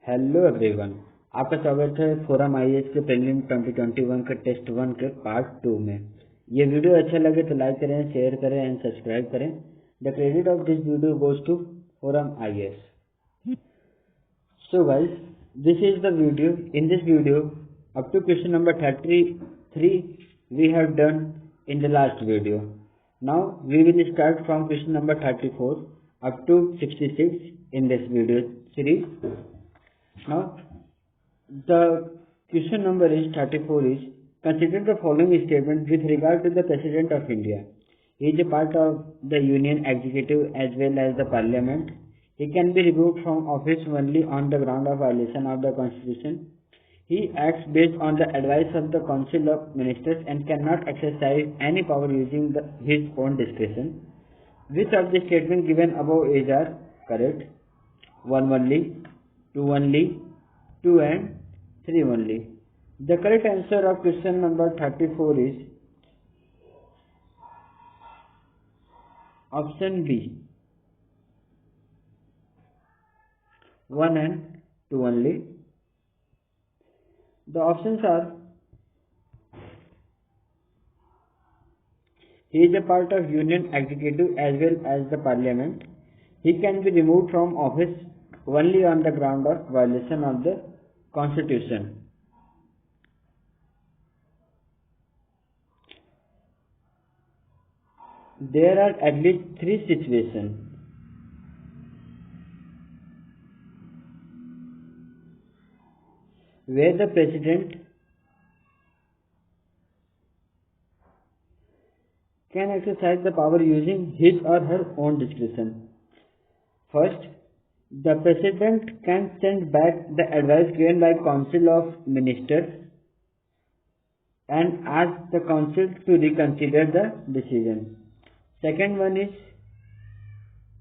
Hello everyone, आपका स्वागत है फोरम आईएएस के प्रीलिम 2021 के टेस्ट 1 के पार्ट 2 में। ये वीडियो अच्छा लगे तो लाइक करें, शेयर करें एंड सब्सक्राइब करें। The credit of this video goes to Forum IAS. So guys, this is the video. In this video up to question number 33 we have done in the last video. Now we will start from question number 34 up to 66 in this video series. Now the question number is 34 is, consider the following statement with regard to the President of India. He is a part of the Union Executive as well as the Parliament. He can be removed from office only on the ground of violation of the Constitution. He acts based on the advice of the Council of Ministers and cannot exercise any power using his own discretion. Which of the statements given above is are correct? 1 only, 2 only, 2 and 3 only. The correct answer of question number 34 is option B, 1 and 2 only. The options are: he is a part of Union Executive as well as the Parliament. He can be removed from office only on the ground of violation of the Constitution. There are at least 3 situations where the President can exercise the power using his or her own discretion. First, the President can send back the advice given by Council of Ministers and ask the Council to reconsider the decision. Second one is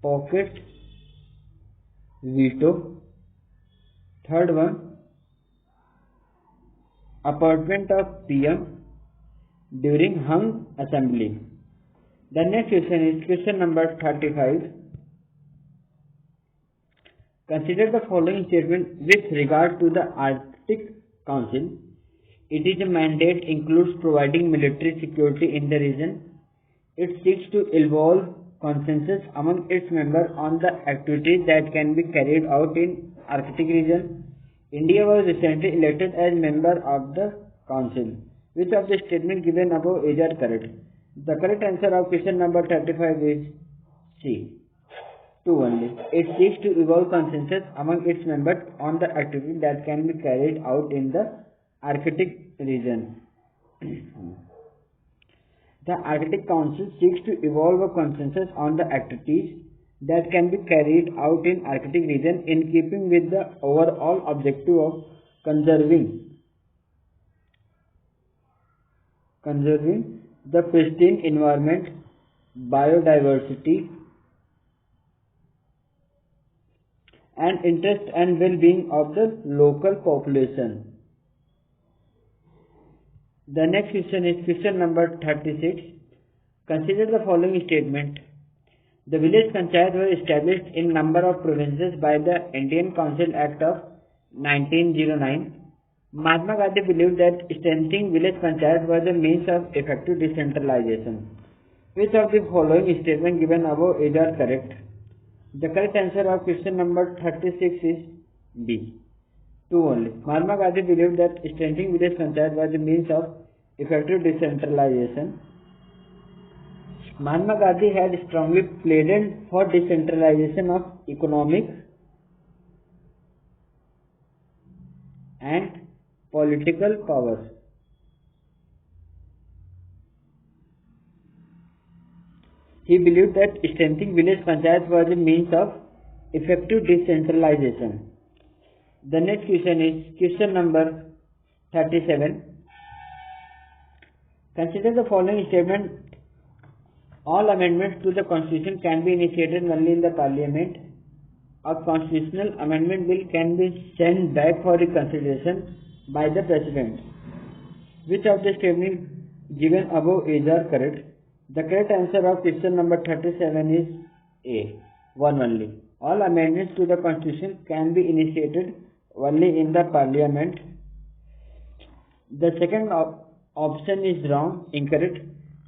pocket veto. Third one, appointment of PM during hung assembly. The next question is question number 35. Consider the following statement with regard to the Arctic Council. It is a mandate includes providing military security in the region. It seeks to evolve consensus among its members on the activities that can be carried out in Arctic region. India was recently elected as member of the Council. Which of the statements given above is are correct? The correct answer of question number 35 is C, 2 only. It seeks to evolve consensus among its members on the activities that can be carried out in the Arctic region. The Arctic Council seeks to evolve a consensus on the activities that can be carried out in Arctic region in keeping with the overall objective of conserving the pristine environment, biodiversity and interest and well-being of the local population. The next question is question number 36. Consider the following statement. The village panchayat was established in number of provinces by the Indian Council Act of 1909. Mahatma Gandhi believed that strengthening village panchayat was a means of effective decentralization. Which of the following statements given above is are correct? The correct answer of question number 36 is B, 2 only. Mahatma Gandhi believed that strengthening village panchayat was a means of effective decentralization. Mahatma Gandhi had strongly pleaded for decentralization of economic and political powers. He believed that strengthening village panchayat was a means of effective decentralization. The next question is question number 37. Consider the following statement. All amendments to the Constitution can be initiated only in the Parliament. A constitutional amendment bill can be sent back for reconsideration by the President. Which of the statements given above is are correct? The correct answer of question number 37 is A, 1 only. All amendments to the Constitution can be initiated only in the parliament. The second option is wrong, incorrect,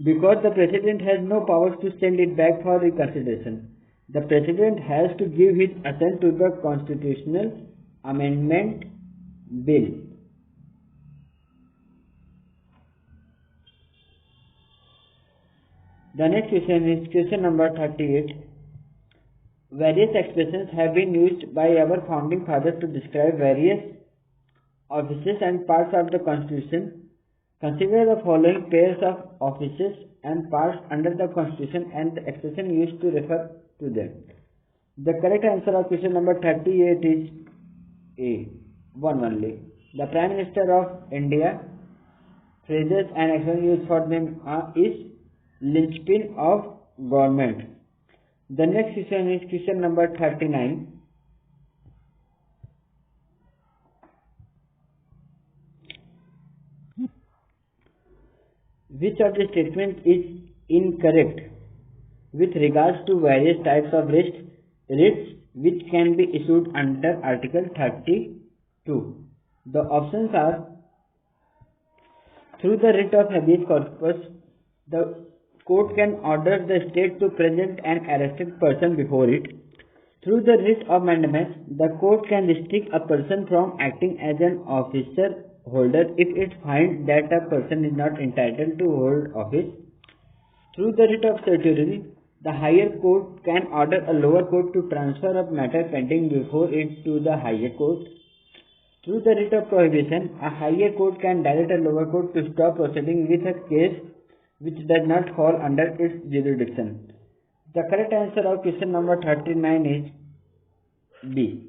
because the president has no powers to send it back for reconsideration. The president has to give his assent to the constitutional amendment bill. The next question is question number 38. Various expressions have been used by our founding fathers to describe various offices and parts of the Constitution. Consider the following pairs of offices and parts under the Constitution and the expression used to refer to them. The correct answer of question number 38 is A, one only. The Prime Minister of India. Phrases and expressions used for them is linchpin of government. The next question is question number 39. Which of the statement is incorrect with regards to various types of writs which can be issued under Article 32? The options are: through the writ of habeas corpus, the court can order the state to present an arrested person before it. Through the writ of mandamus, the court can restrict a person from acting as an officer holder if it finds that a person is not entitled to hold office. Through the writ of certiorari, the higher court can order a lower court to transfer a matter pending before it to the higher court. Through the writ of prohibition, a higher court can direct a lower court to stop proceeding with a case which does not fall under its jurisdiction. The correct answer of question number 39 is B.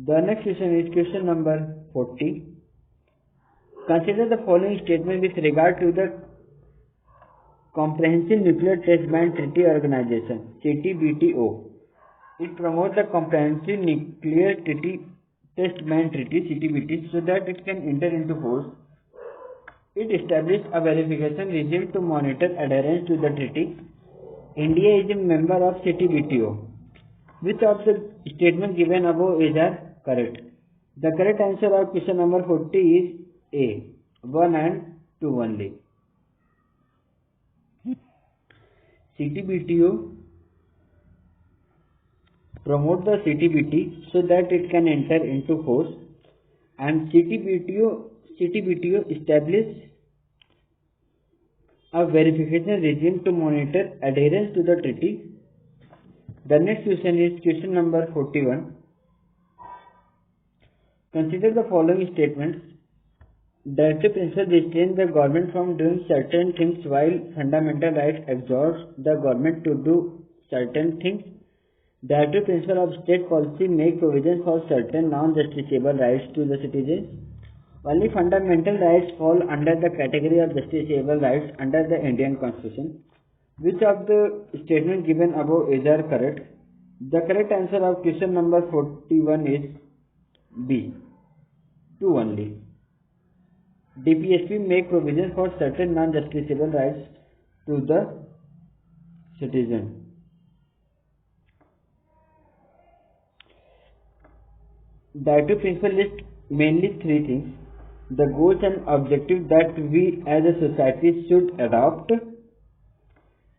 The next question is question number 40. Consider the following statement with regard to the Comprehensive Nuclear Test Ban Treaty Organization, CTBTO. It promotes the Comprehensive Nuclear Test Ban Treaty, CTBT, so that it can enter into force. It established a verification regime to monitor adherence to the treaty. India is a member of CTBTO. Which of the statements given above is correct? The correct answer of question number 40 is A, 1 and 2 only. CTBTO promote the CTBT so that it can enter into force, and CTBTO establish a verification regime to monitor adherence to the treaty. The next question is question number 41. Consider the following statements. Directive principle restrains the government from doing certain things while fundamental rights exhort the government to do certain things. Directive principle of state policy make provisions for certain non-justiciable rights to the citizens. Only fundamental rights fall under the category of justiciable rights under the Indian Constitution. Which of the statements given above is correct? The correct answer of question number 41 is B, 2 only. DPSP make provisions for certain non-justiciable rights to the citizen. Directive principle lists mainly 3 things: the goals and objectives that we as a society should adopt,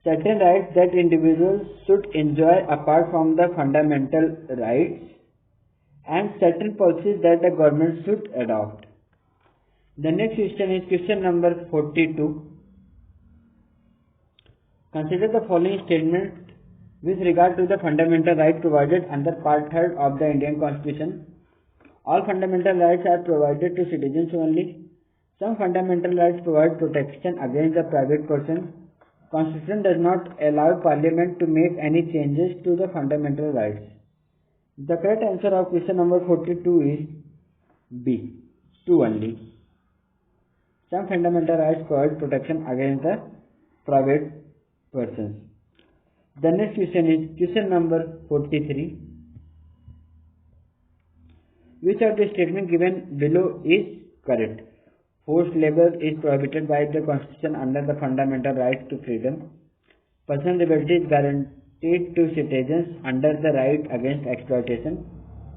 certain rights that individuals should enjoy apart from the fundamental rights, and certain policies that the government should adopt. The next question is question number 42. Consider the following statement with regard to the fundamental rights provided under Part 3 of the Indian Constitution. All fundamental rights are provided to citizens only. Some fundamental rights provide protection against the private person. Constitution does not allow Parliament to make any changes to the fundamental rights. The correct answer of question number 42 is B, 2 only. Some fundamental rights provide protection against the private persons. The next question is question number 43. Which of the statements given below is correct? Forced labor is prohibited by the Constitution under the fundamental right to freedom. Personal liberty is guaranteed to citizens under the right against exploitation.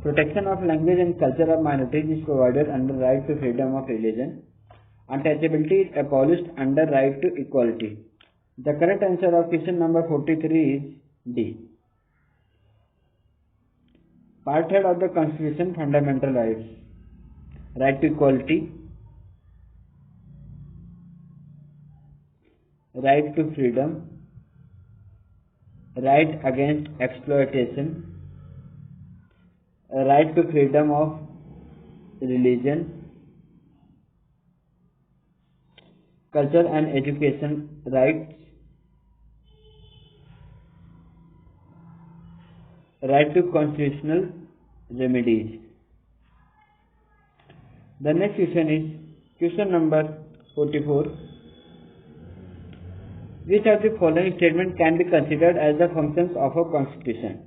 Protection of language and culture of minorities is provided under right to freedom of religion. Untouchability is abolished under right to equality. The correct answer of question number 43 is D. Part 3 of the Constitution, fundamental rights. Right to equality, right to freedom, right against exploitation, right to freedom of religion, culture and education rights, right to constitutional remedies. The next question is question number 44. Which of the following statements can be considered as the functions of a constitution?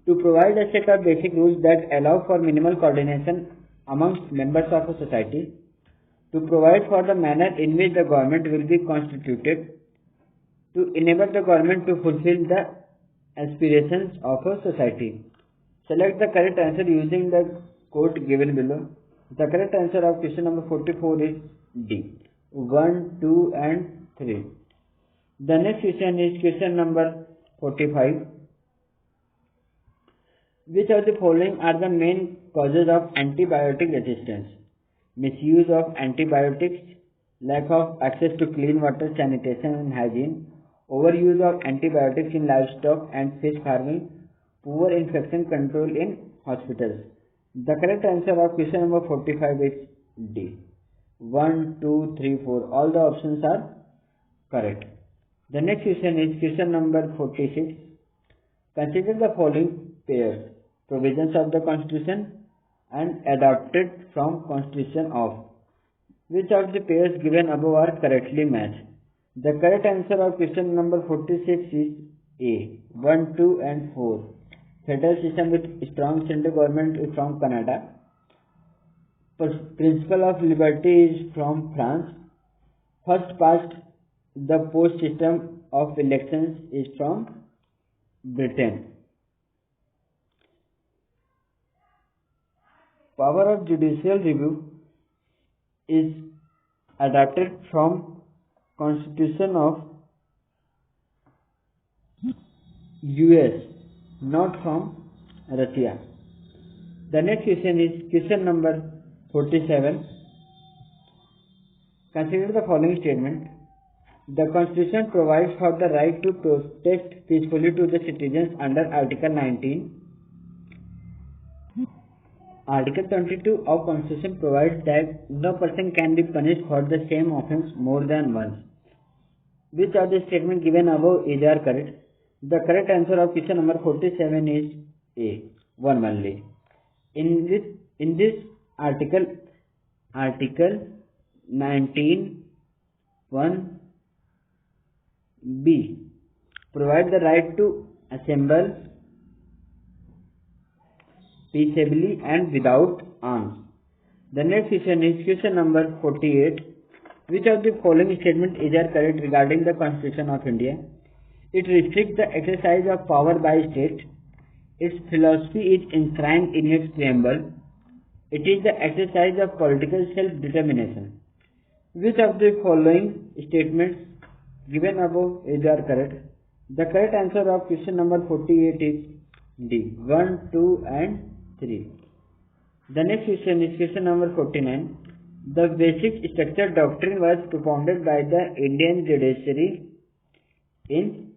To provide a set of basic rules that allow for minimal coordination amongst members of a society, to provide for the manner in which the government will be constituted, to enable the government to fulfill the aspirations of a society. Select the correct answer using the code given below. The correct answer of question number 44 is D. 1, 2 and 3. The next question is question number 45. Which of the following are the main causes of antibiotic resistance? Misuse of antibiotics, lack of access to clean water, sanitation and hygiene, overuse of antibiotics in livestock and fish farming, poor infection control in hospitals. The correct answer of question number 45 is D. 1, 2, 3, 4. All the options are correct. The next question is question number 46. Consider the following pairs: provisions of the Constitution and adopted from Constitution of. Which of the pairs given above are correctly matched? The correct answer of question number 46 is A. 1, 2 and 4. Federal system with strong central government is from Canada. Principle of liberty is from France. First past the post system of elections is from Britain. Power of judicial review is adapted from Constitution of US, not from Russia. The next question is question number 47. Consider the following statement. The Constitution provides for the right to protest peacefully to the citizens under Article 19. Article 22 of Constitution provides that no person can be punished for the same offence more than once. Which of the statements given above is correct? The correct answer of question number 47 is A. 1 only. In this article 19(1) B provide the right to assemble peaceably and without arms. The next question is question number 48. Which of the following statements is correct regarding the Constitution of India? It restricts the exercise of power by state. Its philosophy is enshrined in its preamble. It is the exercise of political self-determination. Which of the following statements given above is correct? The correct answer of question number 48 is D. 1, 2 and 3. The next question is question number 49. The basic structure doctrine was propounded by the Indian judiciary in.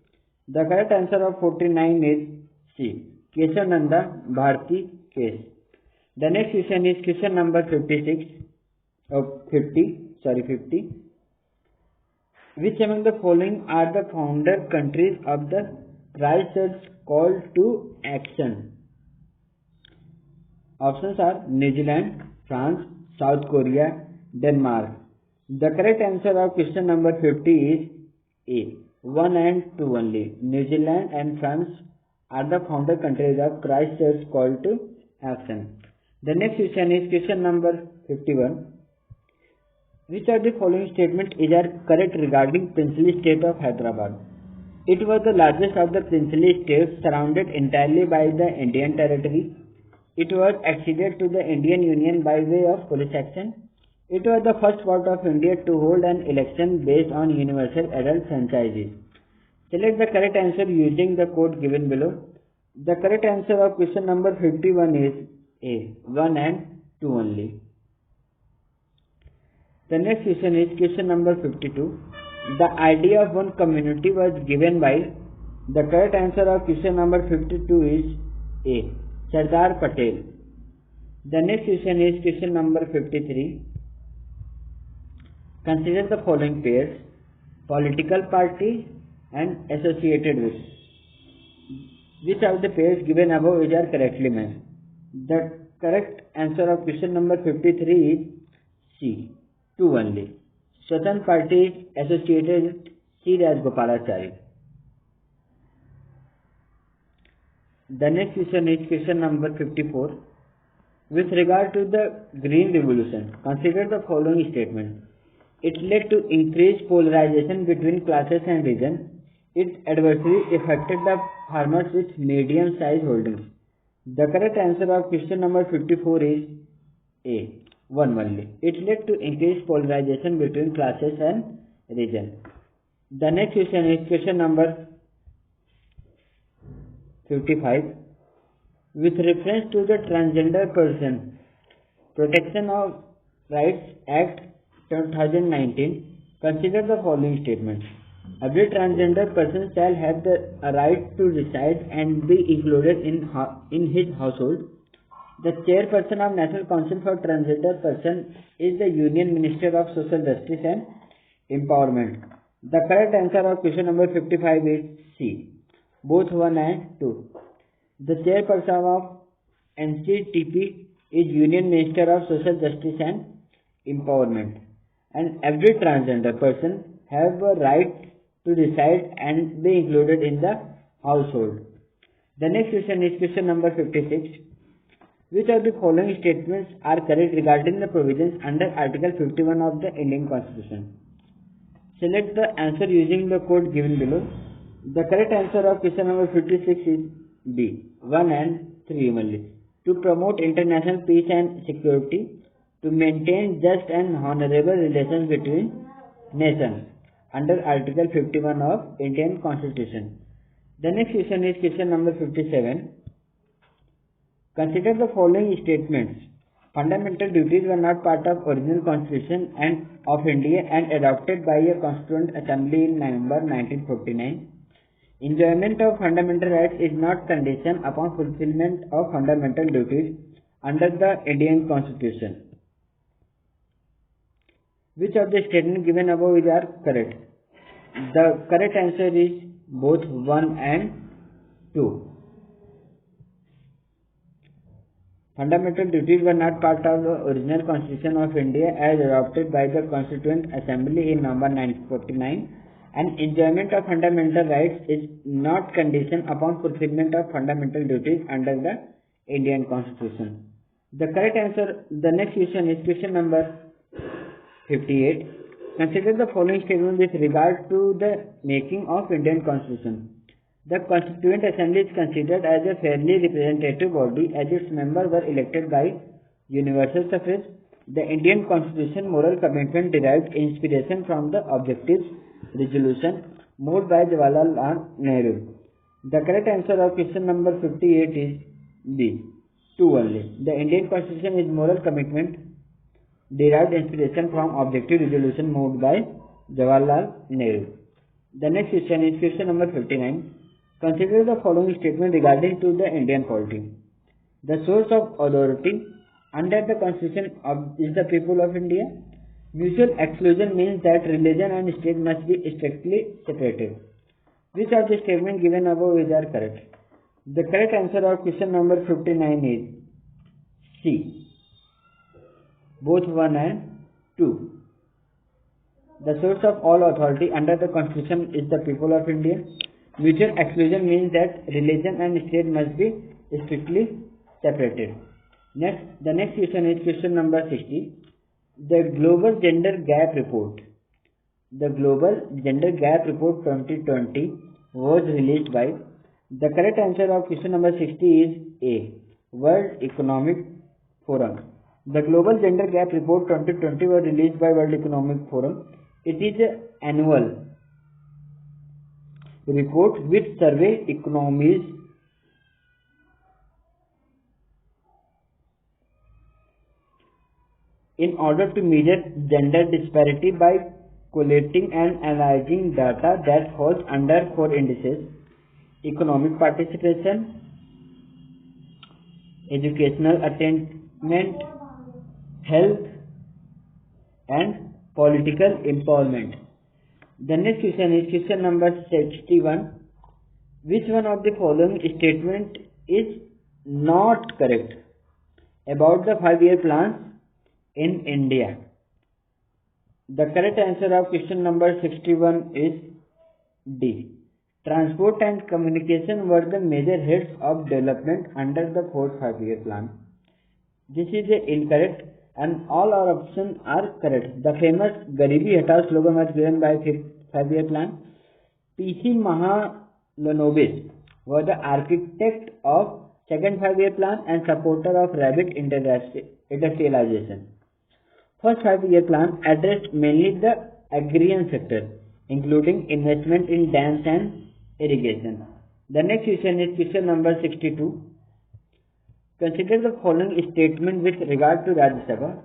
The correct answer of 49 is C. Keshav-Nanda Bharati case. The next question is question number 50. Which among the following are the founder countries of the Christchurch Call to Action? Options are New Zealand, France, South Korea, Denmark. The correct answer of question number 50 is A. 1 and 2 only. New Zealand and France are the founder countries of Christchurch Call to Action. The next question is question number 51. Which of the following statements is correct regarding Princely State of Hyderabad? It was the largest of the princely states, surrounded entirely by the Indian territory. It was acceded to the Indian Union by way of police action. It was the first part of India to hold an election based on universal adult franchises. Select the correct answer using the code given below. The correct answer of question number 51 is A, 1 and 2 only. The next question is question number 52. The idea of one community was given by. The correct answer of question number 52 is A, Sardar Patel. The next question is question number 53. Consider the following pairs: political party and associated with. Which of the pairs given above is are correctly matched? The correct answer of question number 53 is C, 2 only. Swatan party associated with C. Rajagopalachari. The next question is question number 54. With regard to the Green Revolution, consider the following statement. It led to increased polarization between classes and regions. It adversely affected the farmers with medium-sized holdings. The correct answer of question number 54 is A, 1 only. It led to increased polarization between classes and region. The next question is question number 55. With reference to the Transgender Person Protection of Rights Act 2019, consider the following statements. Every transgender person shall have the right to reside and be included in his household. The chairperson of National Council for Transgender Persons is the Union Minister of Social Justice and Empowerment. The correct answer of question number 55 is C, both 1 and 2. The chairperson of NCTP is Union Minister of Social Justice and Empowerment. And every transgender person have a right to reside and be included in the household. The next question is question number 56. Which of the following statements are correct regarding the provisions under Article 51 of the Indian Constitution? Select the answer using the code given below. The correct answer of question number 56 is B, 1 and 3 only. To promote international peace and security, to maintain just and honorable relations between nations under Article 51 of Indian Constitution. The next question is question number 57. Consider the following statements. Fundamental duties were not part of original Constitution and of India and adopted by a Constituent Assembly in November 1949. Enjoyment of fundamental rights is not condition upon fulfillment of fundamental duties under the Indian Constitution. Which of the statements given above is are correct? The correct answer is both 1 and 2. Fundamental duties were not part of the original Constitution of India as adopted by the Constituent Assembly in November 1949, and enjoyment of fundamental rights is not condition upon fulfillment of fundamental duties under the Indian Constitution. The correct answer, the next question is question number 58. Consider the following statement with regard to the making of Indian Constitution. The Constituent Assembly is considered as a fairly representative body as its members were elected by universal suffrage. The Indian Constitution moral commitment derived inspiration from the objectives resolution moved by Jawaharlal Nehru. The correct answer of question number 58 is B, 2 only. The Indian Constitution is moral commitment derived inspiration from objective resolution moved by Jawaharlal Nehru. The next question is question number 59. Consider the following statement regarding to the Indian polity. The source of authority under the Constitution is the people of India. Mutual exclusion means that religion and state must be strictly separated. Which of the statements given above is are correct? The correct answer of question number 59 is C, both 1 and 2. The source of all authority under the Constitution is the people of India. Mutual exclusion means that religion and state must be strictly separated. The next question is question number 60. The Global Gender Gap Report. The Global Gender Gap Report 2020 was released by? The correct answer of question number 60 is A. World Economic Forum. The Global Gender Gap Report 2020 was released by World Economic Forum. It is an annual report which survey economies in order to measure gender disparity by collating and analyzing data that falls under 4 indices: economic participation, educational attainment, health, and political empowerment. The next question is question number 61. Which one of the following statement is not correct about the 5-year plans in India? The correct answer of question number 61 is D. Transport and communication were the major heads of development under the 4th 5-year plan. This is incorrect and all our options are correct. The famous Garibi Hatao slogan was given by 5th 5-year plan. P.C. Mahalanobis was the architect of 2nd 5-year plan and supporter of rapid industrialization. First 5-year plan addressed mainly the agrarian sector, including investment in dams and irrigation. The next question is question number 62. Consider the following statement with regard to Rajya Sabha.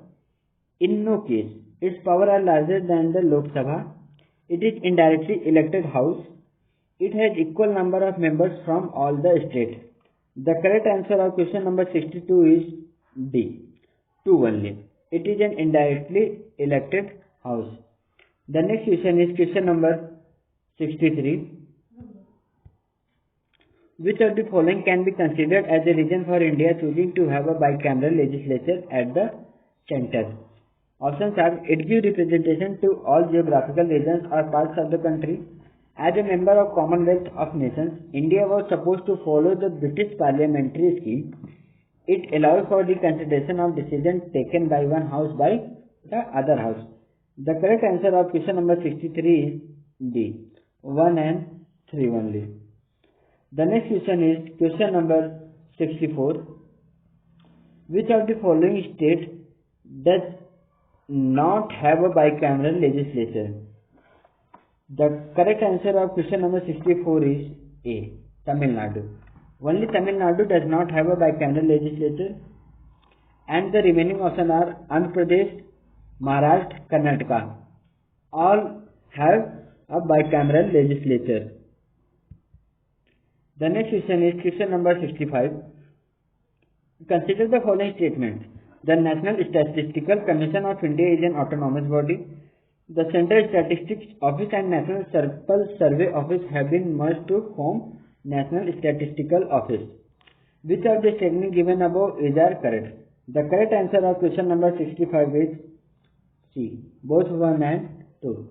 In no case its power are larger than the Lok Sabha. It is indirectly elected house. It has equal number of members from all the states. The correct answer of question number 62 is D. 2 only. It is an indirectly elected house. The next question is question number 63. Which of the following can be considered as a reason for India choosing to have a bicameral legislature at the center? Options are: it gives representation to all geographical regions or parts of the country. As a member of Commonwealth of Nations, India was supposed to follow the British parliamentary scheme. It allows for the consideration of decisions taken by one house by the other house. The correct answer of question number 63 is D. 1 and 3 only. The next question is question number 64. Which of the following states does not have a bicameral legislature? The correct answer of question number 64 is A. Tamil Nadu. Only Tamil Nadu does not have a bicameral legislature, and the remaining options are Andhra Pradesh, Maharashtra, Karnataka. All have a bicameral legislature. The next question is question number 65. Consider the following statements. The National Statistical Commission of India is an autonomous body. The Central Statistics Office and National Survey Office have been merged to form National Statistical Office. Which of the statements given above is correct? The correct answer of question number 65 is C. Both 1 and 2.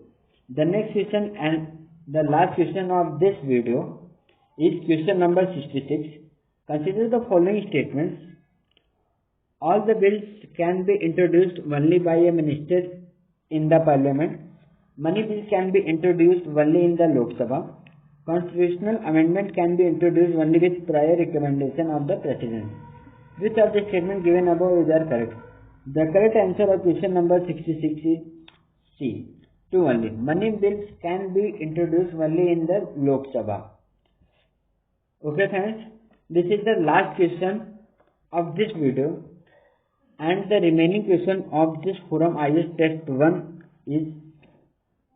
The next question and the last question of this video is question number 66. Consider the following statements. All the bills can be introduced only by a minister in the parliament. Money bills can be introduced only in the Lok Sabha. Constitutional amendment can be introduced only with prior recommendation of the President. Which of the statements given above is correct? The correct answer of question number 66 is C. 2 only. Money bills can be introduced only in the Lok Sabha. Okay friends, this is the last question of this video, and the remaining question of this Forum IAS Test 1 is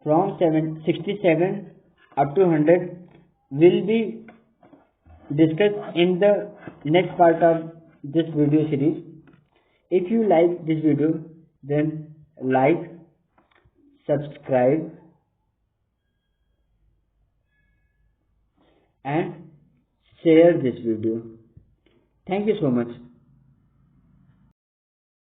from 67 up to 100 will be discussed in the next part of this video series. If you like this video, then like, subscribe and share this video. Thank you so much.